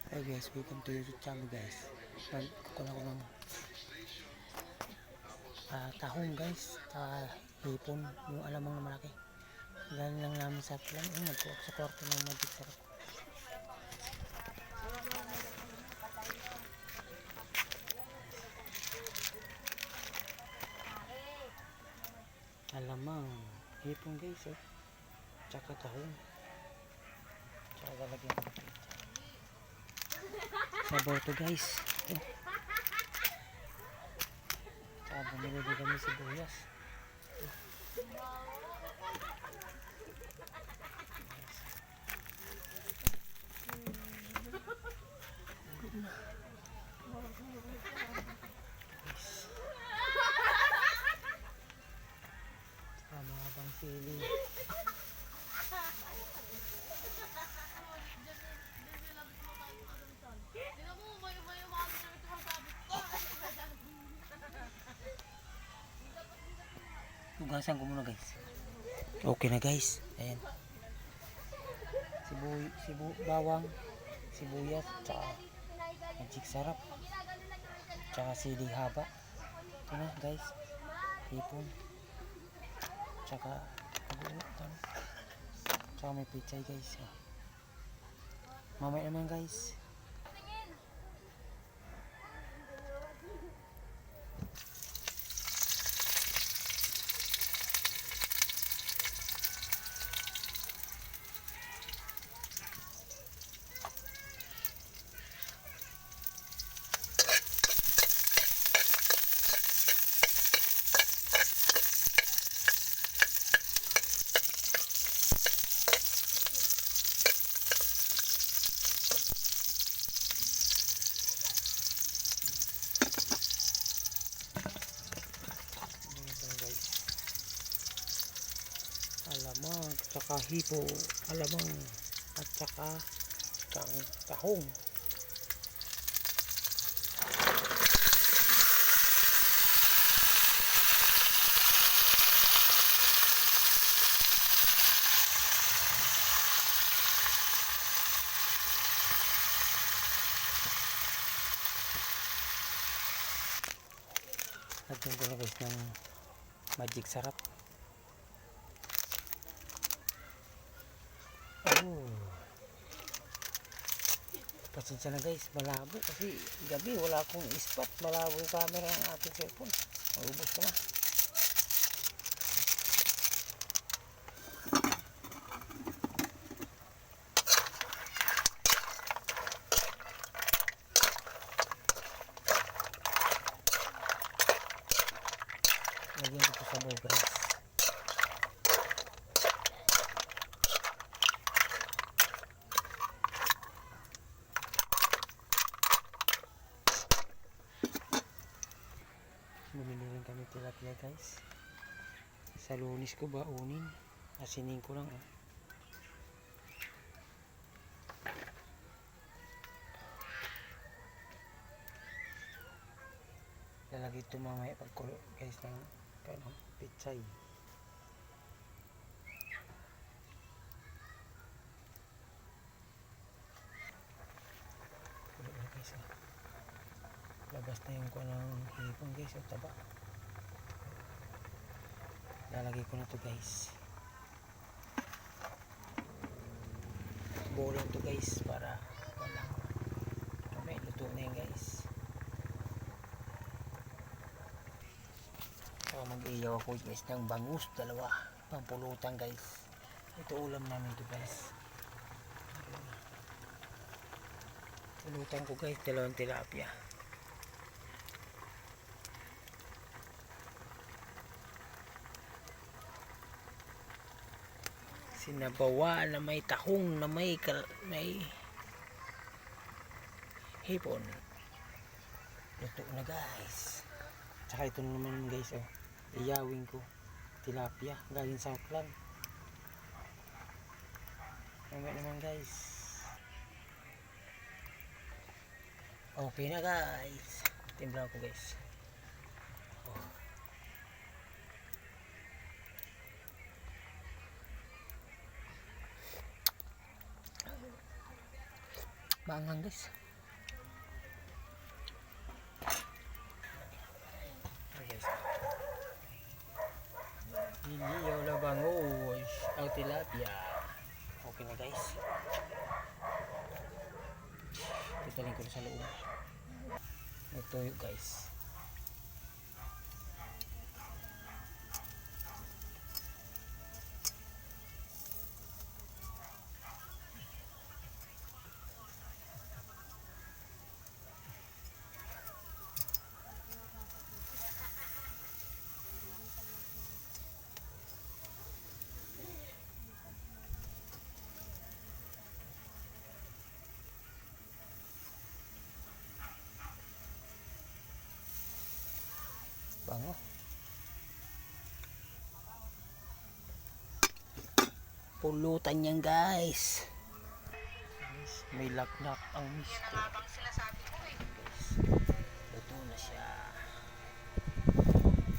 Hey guys, welcome to YouTube channel guys. Nagkukuha ko ng tahong guys, hipon, yung alamang na malaki. Galing lang namin sa plan, sa kwarto ng magic sarap. Alamang, hipon guys, tsaka tahong. Tsaka lalagyan ko. Sabaw to guys. Tsaka bumili din kami sibuyas. Mahabang sili. Tugasan ko muna guys. Okay na guys. Ayan. Bawang, sibuyas, tsaka magic sarap. Tsaka sili haba. Ito na guys. Hipon. Tsaka may pichay guys. Mamaya naman guys. Alamang, tsaka hipo, alamang, at tsaka tahong. Lagyan ko na guys ng magic sarap. Pasensya na guys, malabo kasi gabi wala akong spot, malabo yung camera ng ating cellphone. Maubos ko na. Lagyan ko sa sabaw guys. Bumili rin kami tilapia guys. Sa Lunes ko baunin. Asinin ko lang lalagay ito mamaya pagkulo guys ng pichay. Kulo na guys labas na yung ng hipon guys o taba. Lalagay ko na to guys. Bulang to guys para walang may luto na yun guys. So mag-iyaw ako guys ng bangus, dalawa pampulutan guys. Ito ulam namin to guys. Pulutan ko guys dalawang tilapia. Sinabawa na may tahong na may hipon. Luto na guys. Tsaka ito naman guys iyawin ko tilapia galing sa plan. Mamaya naman guys. Okay na guys. Timbla ko guys. Maanghang guys. guys. Titalin ko na sa loob. May tuyo guys. Bango. Pulutan yan guys. May laklak ang misko. Luto na siya.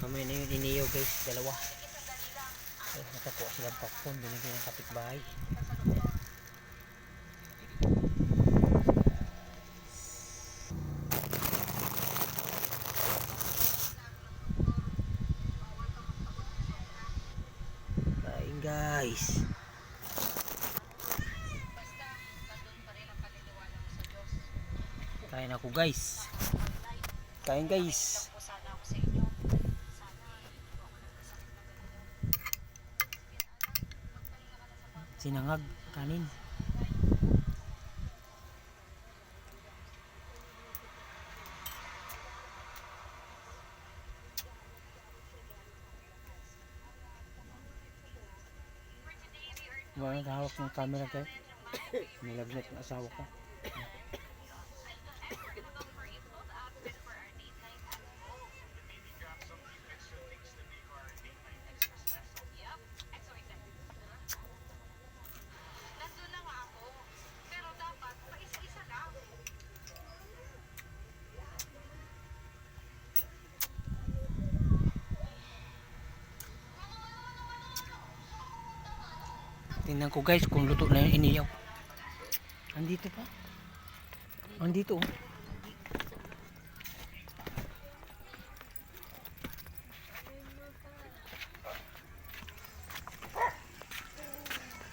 Kamay na yung iniyaw guys, dalawa. Nakakuha silang popcorn, binigyan ng kapitbahay. Kain guys. Kain ako guys. Kain guys. Sinangag kanin. Wala na hawak ng camera kayo. Nilagnet ng asawa ko. Tingnan ko guys kung luto na yung iniyaw. Andito pa. Andito oh.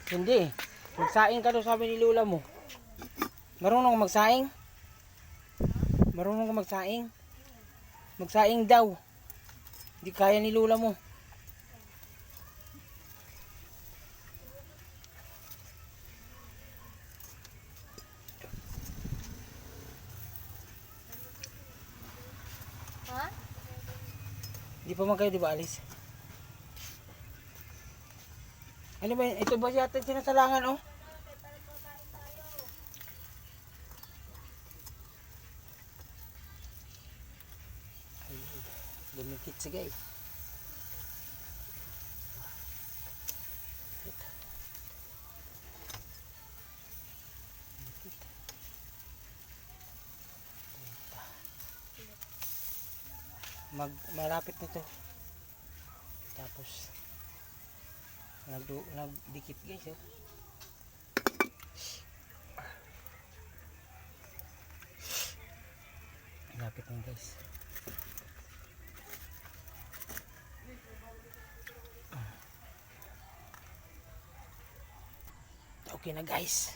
Hindi. Magsaing ka daw sabi ni Lola mo. Marunong ka magsaing? Marunong ka magsaing? Magsaing daw. Hindi kaya ni Lola mo. Ha? Di pa man kayo di ba alis? Ano ba yun? Ito ba yata yung sinasalangan oh? Ay, lumikit sige eh. Malapit na to. Tapos nagdikit guys oh. Malapit na guys. Okay na guys.